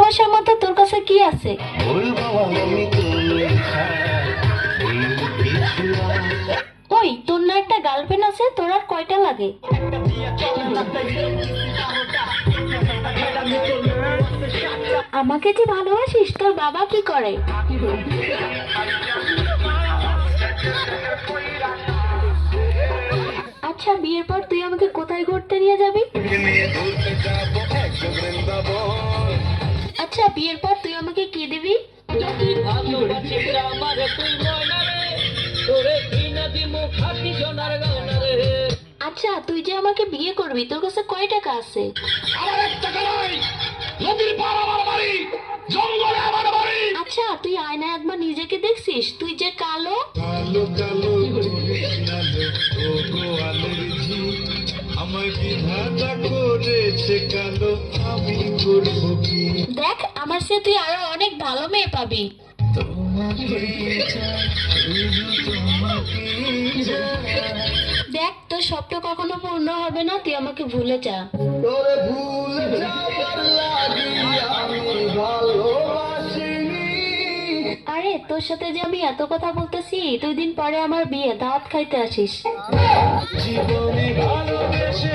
ভালোবাসার মতো তোর কাছে কি আছে? ওই তোর না একটা গার্লফ্রেন্ড আছে, তোর আর কয়টা লাগে? আমাকে যে ভালোবাসিস, তোর বাবা কি করে? আচ্ছা, বিয়ের পর তুই আমাকে কোথায় ঘুরতে নিয়ে যাবি? আচ্ছা, বিয়ের পর তুই আমাকে কি দিবি? আচ্ছা, তুই যে আমাকে বিয়ে করবি, তোর কাছে কয় টাকা আছে? আচ্ছা, তুই আয়নায় একবার নিজেকে দেখছিস? তুই যে কালো। দেখ, আমার সে তুই আরো অনেক ভালো মেয়ে পাবি। দেখ, তোর স্বপ্ন কখনো পূর্ণ হবে না, তুই আমাকে ভুলে যা। আরে, তোর সাথে যে আমি এত কথা বলতেছি, 2 দিন পরে আমার বিয়ে, দাওয়াত খাইতে আসিস। জীবনে ভালোবেসে